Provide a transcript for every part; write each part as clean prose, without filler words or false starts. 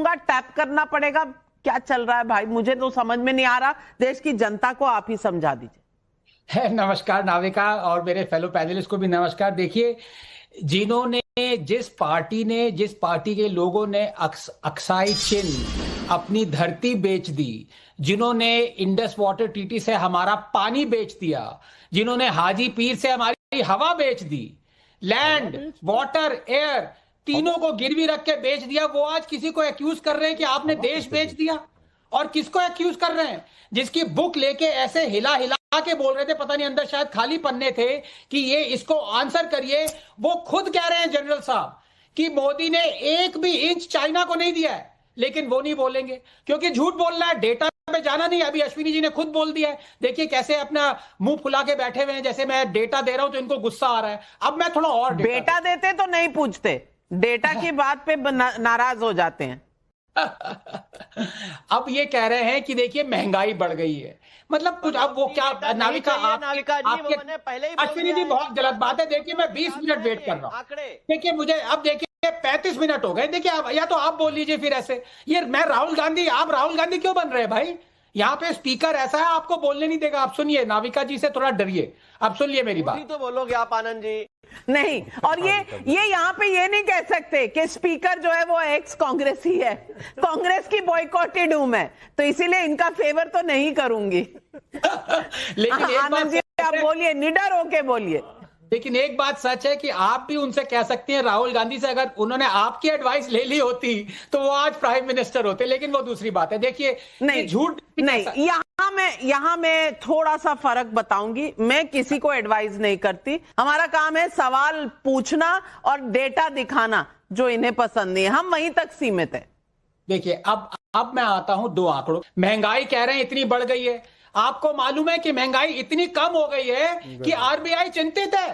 बार tap करना पड़ेगा? क्या चल रहा है भाई, मुझे तो समझ में नहीं आ रहा। देश की जनता को आप ही समझा दीजिए। नमस्कार नाविका, और मेरे फेलो पैनलिस्ट को भी नमस्कार। देखिए, जिन्होंने जिस पार्टी के लोगों ने अक्साई चिन अपनी धरती बेच दी, जिन्होंने इंडस वाटर ट्रीटी से हमारा पानी बेच दिया, जिन्होंने हाजी पीर से हमारी हवा बेच दी, लैंड वाटर एयर तीनों को गिरवी रख के बेच दिया, वो आज किसी को एक्यूज कर रहे हैं कि आपने देश बेच दिया। और किसको एक्यूज कर रहे हैं? जिसकी बुक लेके ऐसे हिला हिला के बोल रहे थे, पता नहीं अंदर शायद खाली पन्ने थे, कि ये इसको आंसर करिए। वो खुद कह रहे हैं जनरल साहब कि मोदी ने 1 भी इंच चाइना को नहीं दिया है, लेकिन वो नहीं बोलेंगे क्योंकि झूठ बोलना है, डेटा पे जाना नहीं। अभी अश्विनी जी ने खुद बोल दिया है, देखिए कैसे अपना मुंह फुला के बैठे हुए हैं, जैसे मैं डेटा दे रहा हूं तो इनको गुस्सा आ रहा है। अब मैं थोड़ा और डेटा देते तो नहीं पूछते, डेटा की बात पे नाराज हो जाते हैं। अब ये कह रहे हैं कि देखिए महंगाई बढ़ गई है, मतलब कुछ। अब वो क्या नाविका, अश्विनी जी बहुत गलत बात है। देखिए मैं 20 मिनट वेट कर रहा हूं, देखिए मुझे अब देखिए 35 मिनट हो गए। देखिए आप या तो आप बोल लीजिए फिर ऐसे। ये मैं राहुल गांधी, आप राहुल गांधी क्यों बन रहे हैं भाई? यहाँ पे स्पीकर ऐसा है आपको बोलने नहीं देगा। आप सुनिए, नाविका जी से थोड़ा डरिए, आप सुनिए मेरी बात। तो बोलोगे आप आनंद जी? नहीं, और ये यहाँ पे ये नहीं कह सकते कि स्पीकर जो है वो एक्स कांग्रेसी है। कांग्रेस की बॉयकॉटेड हूं मैं, तो इसीलिए इनका फेवर तो नहीं करूंगी। लेकिन आनंद जी आप बोलिए, निडर होके बोलिए। लेकिन एक बात सच है कि आप भी उनसे कह सकती हैं, राहुल गांधी से अगर उन्होंने आपकी एडवाइस ले ली होती तो वो आज प्राइम मिनिस्टर होते, लेकिन वो दूसरी बात है। देखिए नहीं, झूठ नहीं, यहाँ मैं थोड़ा सा फर्क बताऊंगी। मैं किसी को एडवाइस नहीं करती, हमारा काम है सवाल पूछना और डेटा दिखाना जो इन्हें पसंद नहीं है, हम वहीं तक सीमित है। देखिए अब मैं आता हूं 2 आंकड़ों। महंगाई कह रहे हैं इतनी बढ़ गई है, आपको मालूम है कि महंगाई इतनी कम हो गई है कि आरबीआई चिंतित है।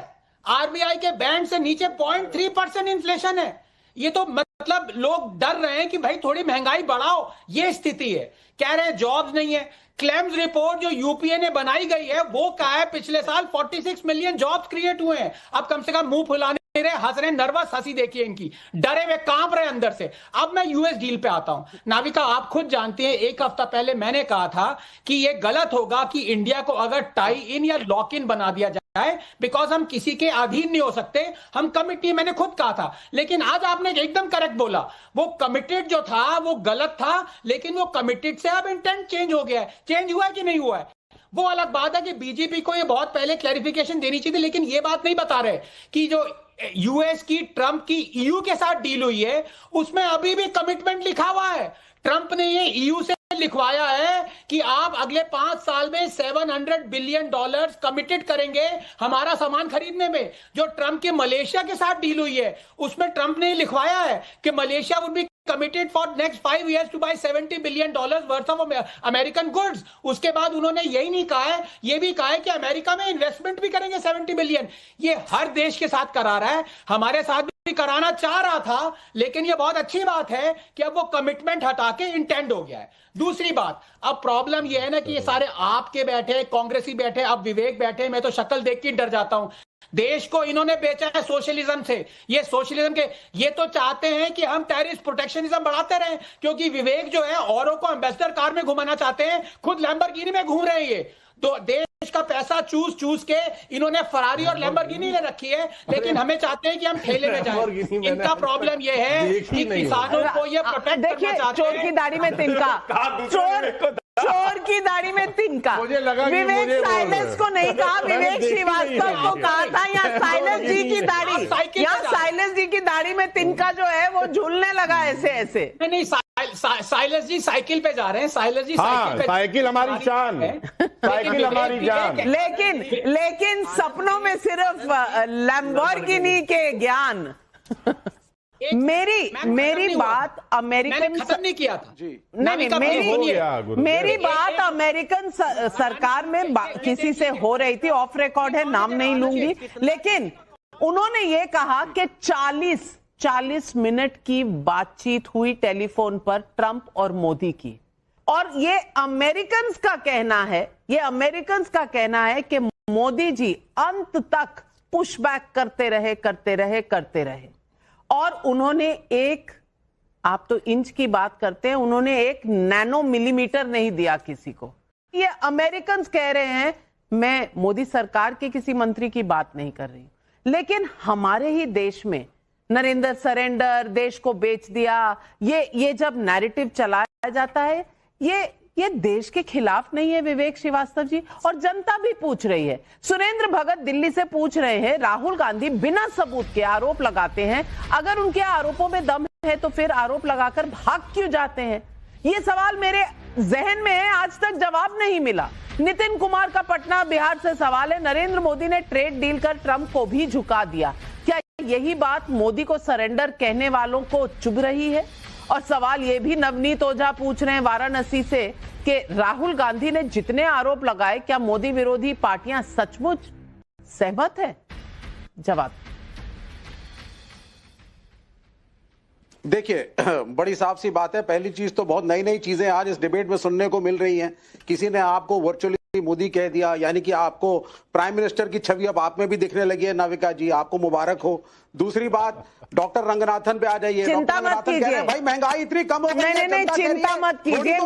आरबीआई के बैंड से नीचे 0.3% इन्फ्लेशन है। ये तो मतलब लोग डर रहे हैं कि भाई थोड़ी महंगाई बढ़ाओ, ये स्थिति है। कह रहे हैं जॉब्स नहीं है। क्लेम्स रिपोर्ट जो यूपीए ने बनाई गई है वो क्या है, पिछले साल 46 मिलियन जॉब्स क्रिएट हुए हैं। अब कम से कम मुंह फुलाने रहे, हंस रहे, नर्वस हंसी देखिए इनकी, डरे हुए कांप रहे अंदर से। अब मैं यूएस डील पे आता हूं। नाविका आप खुद जानती हैं, 1 हफ्ता पहले मैंने कहा था कि यह गलत होगा कि इंडिया को अगर टाई इन या लॉक इन बना दिया जाए, बिकॉज हम किसी के अधीन नहीं हो सकते, हम कमिटी, मैंने खुद कहा था। लेकिन आज आपने एकदम करेक्ट बोला, वो कमिटेड जो था वो गलत था, लेकिन वो कमिटेड से अब इंटेंट चेंज हो गया है। चेंज हुआ है कि नहीं हुआ है वो अलग बात है कि बीजेपी को ये बहुत पहले क्लैरिफिकेशन देनी चाहिए थी, लेकिन ये बात नहीं बता रहे कि जो यूएस की, ट्रंप की ईयू के साथ डील हुई है उसमें अभी भी कमिटमेंट लिखा हुआ है। ट्रंप ने ये ईयू से लिखवाया है कि आप अगले 5 साल में $700 बिलियन कमिटेड करेंगे हमारा सामान खरीदने में। जो ट्रंप के मलेशिया के साथ डील हुई है उसमें ट्रंप ने लिखवाया है कि Malaysia would be committed for next 5 years to buy $70 billion worth of American goods। उसके बाद उन्होंने यही नहीं कहा है, ये भी कहा है कि अमेरिका में इन्वेस्टमेंट भी करेंगे 70 बिलियन। ये हर देश के साथ करा रहा है, हमारे साथ भी कराना चाह रहा था, लेकिन ये बहुत अच्छी बात है कि अब वो कमिटमेंट हटा के इंटेंड हो गया है। दूसरी बात, अब प्रॉब्लम ये है ना कि ये सारे आपके बैठे, कांग्रेसी बैठे, अब विवेक बैठे, मैं तो शक्ल देख के डर जाता हूं। देश को इन्होंने बेचा है सोशलिज्म से। ये सोशलिज्म के ये तो चाहते हैं कि हम टेररिस्ट प्रोटेक्शनिज्म बढ़ाते रहें, क्योंकि विवेक जो है औरों को एम्बेसडर कार में घुमाना चाहते हैं, खुद लैम्बोर्गिनी में घूम रहे हैं। ये तो देश का पैसा चूस के इन्होंने फरारी और लैम्बोर्गिनी ले रखी है, लेकिन हमें चाहते हैं कि हम ठेले में जाएं। इनका प्रॉब्लम ये है कि किसानों को ये प्रोटेक्ट करना चाहते हैं। चोर की दाढ़ी में तिनका, चोर की दाढ़ी में तिनका। विवेक साइलेंस को नहीं कहा, विवेक श्रीवास्तव को कहा था। यहाँ साइलेंस जी की दाढ़ी, यहाँ साइलेंस जी की दाढ़ी में तिनका जो है वो झूलने लगा ऐसे ऐसे। नहीं, साइलेंस जी साइकिल पे जा रहे हैं। साइलेंस जी साइकिल हमारी शान, साइकिल हमारी जान। लेकिन सपनों में सिर्फ लैम्बोर्गिनी के ज्ञान। मेरी बात अमेरिकन, खत्म नहीं किया था जी। नहीं, मेरी बात अमेरिकन सरकार में किसी से हो रही थी, ऑफ रिकॉर्ड है, नाम नहीं लूंगी, लेकिन उन्होंने ये कहा कि 40 मिनट की बातचीत हुई टेलीफोन पर ट्रंप और मोदी की। और ये अमेरिकन का कहना है कि मोदी जी अंत तक पुशबैक करते रहे और उन्होंने एक आप तो इंच की बात करते हैं, उन्होंने 1 नैनो मिलीमीटर नहीं दिया किसी को। ये अमेरिकन कह रहे हैं, मैं मोदी सरकार के किसी मंत्री की बात नहीं कर रही हूं, लेकिन हमारे ही देश में नरेंद्र सरेंडर, देश को बेच दिया, ये जब नैरेटिव चलाया जाता है, ये देश के खिलाफ नहीं है विवेक श्रीवास्तव जी। और जनता भी पूछ रही है। सुरेंद्र भगत दिल्ली से पूछ रहे हैं, राहुल गांधी बिना सबूत के आरोप लगाते हैं, अगर उनके आरोपों में दम है तो फिर आरोप लगाकर भाग क्यों जाते हैं? ये सवाल मेरे जहन में है, आज तक जवाब नहीं मिला। नितिन कुमार का पटना बिहार से सवाल है, नरेंद्र मोदी ने ट्रेड डील कर ट्रंप को भी झुका दिया, क्या यही बात मोदी को सरेंडर कहने वालों को चुभ रही है? और सवाल ये भी नवनीत ओझा पूछ रहे हैं वाराणसी से कि राहुल गांधी ने जितने आरोप लगाए, क्या मोदी विरोधी पार्टियां सचमुच सहमत है? जवाब। देखिए, बड़ी साफ सी बात है। पहली चीज तो बहुत नई नई चीजें आज इस डिबेट में सुनने को मिल रही हैं। किसी ने आपको वर्चुअली मोदी कह दिया, यानी कि आपको प्राइम मिनिस्टर की छवि अब आप में भी दिखने लगी है। नाविका जी, आपको मुबारक हो। दूसरी बात, डॉक्टर रंगनाथन पे आ जाइए। चिंता मत कीजिए भाई, महंगाई इतनी कम हो गई है। नहीं, चिंता मत कीजिए,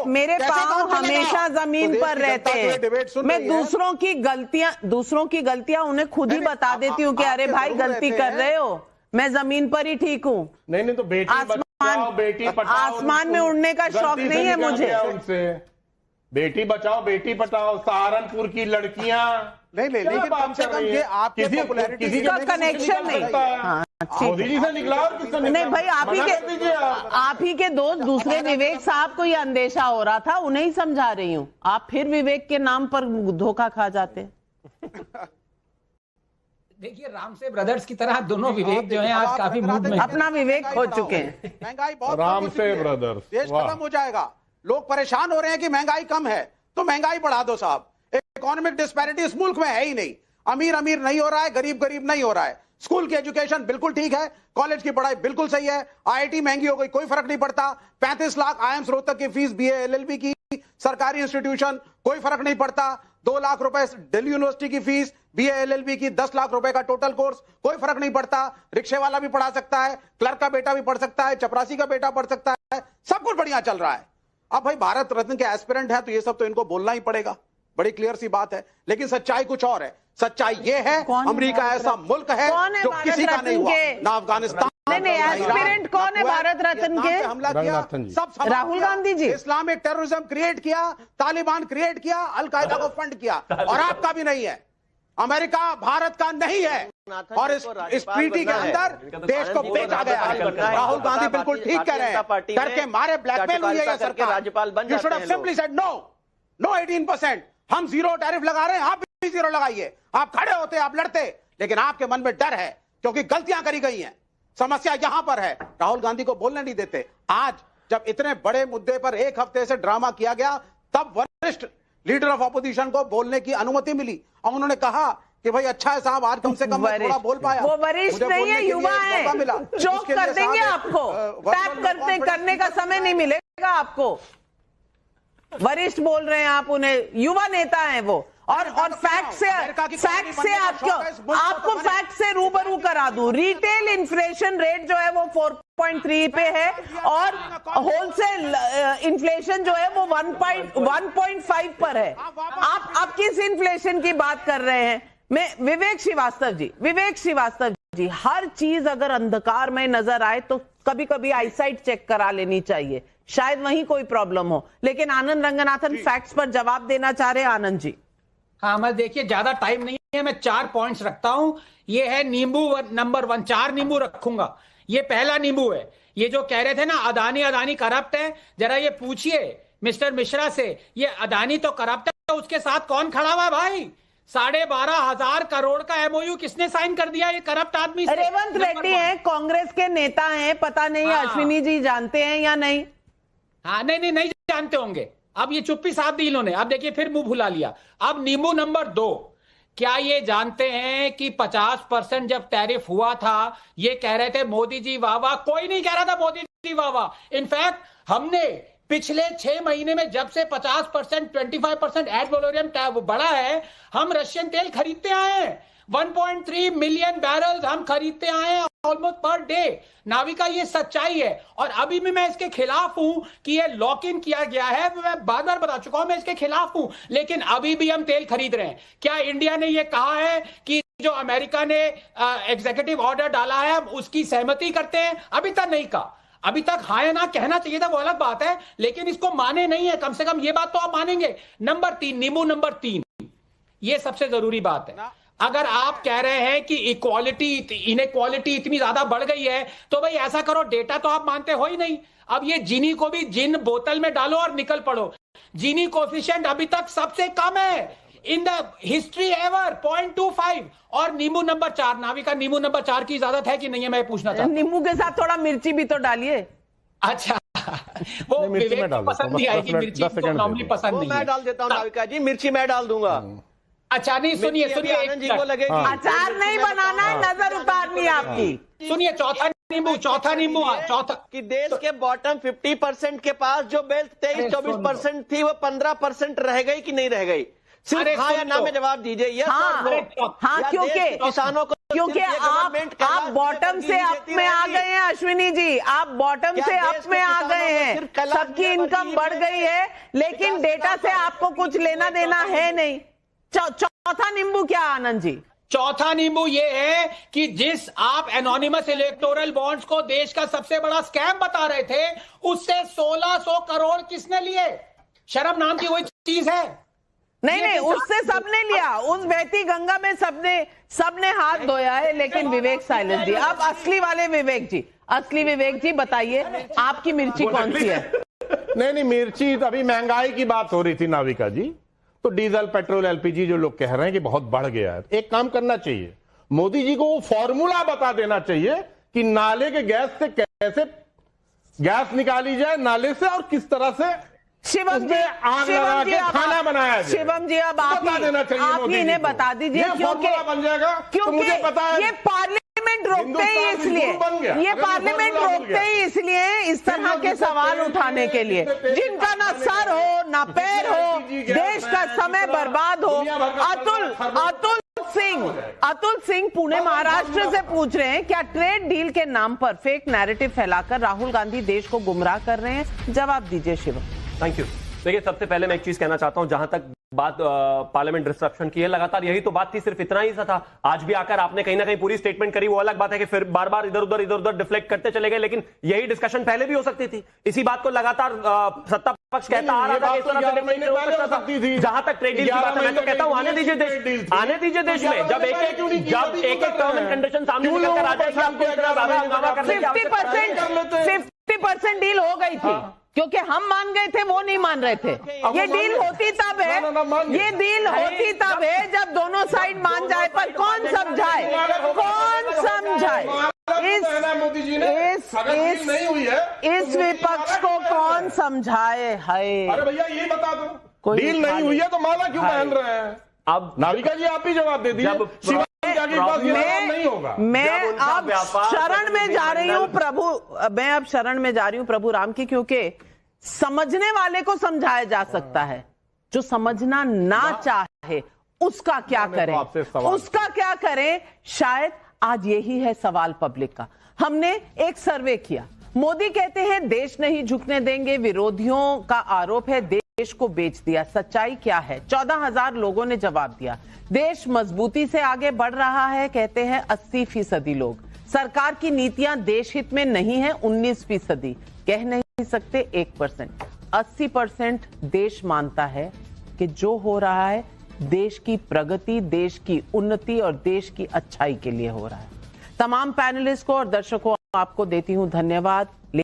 मेरे पांव हमेशा जमीन पर रहते हैं। मैं दूसरों की गलतियां उन्हें खुद ही बता देती हूँ कि अरे भाई गलती कर रहे हो, मैं जमीन पर ही ठीक हूँ। नहीं तो बेटी बचाओ बेटी पढ़ाओ, आसमान में उड़ने का शौक नहीं है मुझे। उनसे बेटी बचाओ बेटी पढ़ाओ, सहारनपुर की लड़कियां नहीं, लेकिन कम से कम ये आपकी पॉपुलैरिटी का कनेक्शन नहीं। मोदी जी से निकला और किससे निकला? नहीं भाई, आप ही के दोस्त दूसरे विवेक साहब को ये अंदेशा हो रहा था, उन्हें ही समझा रही हूँ। आप फिर विवेक के नाम पर धोखा खा जाते। देखिए, रामसे ब्रदर्स की तरह दोनों विवेक जो हैं आज काफी मूड में अपना विवेक खो चुके हैं। महंगाई बहुत रामसे ब्रदर्स, देश खत्म हो जाएगा। लोग परेशान हो रहे हैं कि महंगाई कम है, तो महंगाई बढ़ा दो साहब। इकोनॉमिक डिस्पैरिटी इस मुल्क में है ही नहीं। अमीर अमीर नहीं हो रहा है, गरीब गरीब नहीं हो रहा है। स्कूल की एजुकेशन बिल्कुल ठीक है, कॉलेज की पढ़ाई बिल्कुल सही है, आईआईटी महंगी हो गई, कोई फर्क नहीं पड़ता। 35 लाख आईएम्स रोहतक की फीस, बीए एलएलबी की सरकारी इंस्टीट्यूशन, कोई फर्क नहीं पड़ता। 2 लाख रुपए दिल्ली यूनिवर्सिटी की फीस, बीए एलएलबी की 10 लाख रुपए का टोटल कोर्स, कोई फर्क नहीं पड़ता। रिक्शे वाला भी पढ़ा सकता है, क्लर्क का बेटा भी पढ़ सकता है, चपरासी का बेटा पढ़ सकता है, सब कुछ बढ़िया चल रहा है। अब भाई भारत रत्न के एस्पिरेंट है, तो ये सब तो इनको बोलना ही पड़ेगा, बड़ी क्लियर सी बात है। लेकिन सच्चाई कुछ और है। सच्चाई ये है, अमेरिका ऐसा मुल्क है जो किसी का नहीं हुआ, ना अफगानिस्तान। नहीं, एस्पिरेंट कौन है भारत रत्न के? हमला किया सब Rahul Gandhi ji. Islamic terrorism create किया, तालिबान क्रिएट किया, अलकायदा को फंड किया, और आपका भी नहीं है। अमेरिका भारत का नहीं है, और इस ट्रीटी के अंदर देश को बेचा गया है। राहुल गांधी बिल्कुल ठीक कह रहे हैं, डर के मारे ब्लैकमेल हुई है सरकार। राज्यपाल बन You should have simply said no 18%। हम 0 टैरिफ लगा रहे हैं, आप भी 0 लगाइए। आप खड़े होते, आप लड़ते, लेकिन आपके मन में डर है क्योंकि गलतियां करी गई हैं। समस्या यहां पर है, राहुल गांधी को बोलने नहीं देते। आज जब इतने बड़े मुद्दे पर 1 हफ्ते से ड्रामा किया गया, तब वरिष्ठ लीडर ऑफ अपोजिशन को बोलने की अनुमति मिली, और उन्होंने कहा कि भाई अच्छा है साहब, आज कम से कम मैं थोड़ा बोल पाया। वो वरिष्ठ नहीं है, युवा है, चौक कर देंगे आपको, टैप करने का समय नहीं मिलेगा आपको। वरिष्ठ बोल रहे हैं आप उन्हें, युवा नेता हैं वो। और फैक्ट से आपको फैक्ट से रूबरू करा दूं, रिटेल इन्फ्लेशन रेट जो है वो 4.3 पे है, और होलसेल इन्फ्लेशन जो है वो 1.5 पर है। आप किस इन्फ्लेशन की बात कर रहे हैं? मैं विवेक श्रीवास्तव जी, हर चीज अगर अंधकार में नजर आए तो कभी कभी आईसाइट चेक करा लेनी चाहिए, शायद वहीं कोई प्रॉब्लम हो। लेकिन आनंद रंगनाथन फैक्ट्स पर जवाब देना चाह रहे हैं। आनंद जी। हाँ, मैं देखिए ज्यादा टाइम नहीं है, मैं 4 पॉइंट्स रखता हूं। ये है नींबू नंबर 1, 4 नींबू रखूंगा। ये पहला नींबू है, ये जो कह रहे थे ना अदानी करप्ट है, जरा ये पूछिए मिस्टर मिश्रा से, ये अदानी तो करप्ट है, उसके साथ कौन खड़ा हुआ भाई? 12,500 करोड़ का एमओयू किसने साइन कर दिया ये करप्ट आदमी से? रेवंत रेड्डी हैं, कांग्रेस के नेता हैं, पता नहीं अश्विनी जी जानते हैं या नहीं? हाँ, नहीं जानते होंगे। अब ये चुप्पी साध दी इन्होंने, अब देखिए फिर मुंह भुला लिया। अब नींबू नंबर 2, क्या ये जानते हैं कि 50% जब टैरिफ हुआ था, ये कह रहे थे मोदी जी वाह वाह, कोई नहीं कह रहा था मोदी जी वाह वाह। इनफैक्ट हमने पिछले 6 महीने में जब से 50%, 25% एड वैलोरियम बढ़ा है, हम रशियन तेल खरीदते आए हैं। 1.3 मिलियन बैरल हम खरीदते आए हैं, ऑलमोस्ट पर डे। नाविका ये सच्चाई है, और अभी भी मैं इसके खिलाफ हूं कि ये लॉक इन किया गया है। मैं बार बार बता चुका हूं मैं इसके खिलाफ हूं, लेकिन अभी भी हम तेल खरीद रहे हैं। क्या इंडिया ने ये कहा है कि जो अमेरिका ने एग्जीक्यूटिव ऑर्डर डाला है उसकी सहमति करते हैं? अभी तक नहीं कहा। अभी तक हाँ या ना कहना चाहिए था, वो अलग बात है, लेकिन इसको माने नहीं है। कम से कम ये बात तो आप मानेंगे। नंबर 3, नींबू नंबर 3, ये सबसे जरूरी बात है। अगर आप कह रहे हैं कि इनक्वालिटी इतनी ज्यादा बढ़ गई है, तो भाई ऐसा करो, डेटा तो आप मानते हो ही नहीं। अब ये जीनी को भी जिन बोतल में डालो और निकल पड़ो। जीनी कोफिशिएंट अभी तक सबसे कम है इन द हिस्ट्री एवर, 0.25। और नींबू नंबर 4, नाविका नींबू नंबर 4 की इजाजत है कि नहीं है, मैं पूछना चाहता हूं। नींबू के साथ थोड़ा मिर्ची भी तो डालिए। अच्छा, वो मिर्ची में डाल पसंद नहीं आएगी, मिर्ची को नॉर्मली पसंद नहीं है। मैं डाल देता हूँ नाविका जी, मिर्ची मैं डाल दूंगा। अच्छा नहीं, सुनिए आनंद जी को लगेगी। अचार नहीं बनाना है, नजर उतारनी है आपकी। सुनिए, चौथा नींबू कि देश के बॉटम 50% के पास जो वेल्थ 23-24% थी, वो 15% रह गई कि नहीं रह गई? सिर्फ हाँ या ना में जवाब दीजिए। यस हाँ, क्योंकि किसानों को, क्योंकि आप बॉटम से अप में आ गए हैं अश्विनी जी, आप बॉटम से अप में आ गए हैं। सबकी इनकम बढ़ गई है, लेकिन डेटा से आपको कुछ लेना देना है नहीं। चौथा नींबू क्या आनंद जी? चौथा नींबू ये है कि जिस आप एनोनिमस इलेक्टोरल बॉन्ड्स को देश का सबसे बड़ा स्कैम बता रहे थे, उससे 1600 करोड़ किसने लिए? शर्म नाम की वही चीज है। नहीं, उससे सबने लिया। उस बहती गंगा में सबने हाथ धोया है, लेकिन विवेक साइलेंस जी। अब असली वाले विवेक जी बताइए, आपकी मिर्ची कौन सी है? नहीं, मिर्ची अभी महंगाई की बात हो रही थी नाविका जी, तो डीजल, पेट्रोल, एलपीजी जो लोग कह रहे हैं कि बहुत बढ़ गया है, एक काम करना चाहिए, मोदी जी को वो फॉर्मूला बता देना चाहिए कि नाले के गैस से कैसे गैस निकाली जाए नाले से, और किस तरह से शिवम जी, आग लगा के खाना बनाया जाए। शिवम जी, अब आप ही इन्हें बता दीजिए, क्योंकि बन जाएगा। तो मुझे पता है ये पार्लियामेंट रोकते ही इसलिए, ये पार्लियामेंट रोकते ही इसलिए इस तरह के सवाल उठाने के लिए, जिनका ना सर हो ना पैर हो, देश का समय बर्बाद हो। अतुल सिंह पुणे महाराष्ट्र से पूछ रहे हैं, क्या ट्रेड डील के नाम पर फेक नैरेटिव फैलाकर राहुल गांधी देश को गुमराह कर रहे हैं? जवाब दीजिए शिवम। Thank you. देखिए, सबसे पहले मैं एक चीज कहना चाहता हूं, जहां तक बात पार्लियामेंट डिस्ट्रप्शन की है, लगातार यही तो बात थी, सिर्फ इतना ही सा था। आज भी आकर आपने कहीं ना कहीं पूरी स्टेटमेंट करी, वो अलग बात है कि फिर बार बार इधर उधर डिफ्लेक्ट करते चले गए, लेकिन यही डिस्कशन पहले भी हो सकती थी। इसी बात को लगातार सत्ता पक्ष कहता आ रहा था कि इस तरह से डिफेक्ट हो सकता था। जहां तक ट्रेड डील की बात है, मैं तो कहता हूं आने दीजिए देश में, जब एक टर्म एंड कंडीशन सामने निकल कर आ जाएगी, आपको इतना ज्यादा हंगामा करने की आवश्यकता 50% डील हो गई थी, क्योंकि हम मान गए थे, वो नहीं मान रहे थे। ये डील होती तब है, ये डील होती तब है जब दोनों साइड मान जाए, पर कौन समझाए? मोदी जी ने नहीं हुई है, इस विपक्ष को कौन समझाए? है अरे भैया ये बता दो, डील नहीं हुई है तो माला क्यों पहन रहे हैं? अब नाविका जी आप ही जवाब दे दीजिए। नहीं होगा। मैं अब शरण में जा रही हूं प्रभु राम की, क्योंकि समझने वाले को समझाया जा सकता है, जो समझना ना चाहे उसका क्या करें? शायद आज यही है सवाल पब्लिक का। हमने एक सर्वे किया, मोदी कहते हैं देश नहीं झुकने देंगे, विरोधियों का आरोप है देश को बेच दिया। सच्चाई क्या है? 14,000 लोगों ने जवाब दिया। देश मजबूती से आगे बढ़ रहा है, कहते हैं 80% लोग। सरकार की नीतियां देश हित में नहीं है, 19%। कह नहीं सकते 1%। 80% देश मानता है कि जो हो रहा है देश की प्रगति, देश की उन्नति और देश की अच्छाई के लिए हो रहा है। तमाम पैनलिस्ट को और दर्शकों आपको देती हूं धन्यवाद।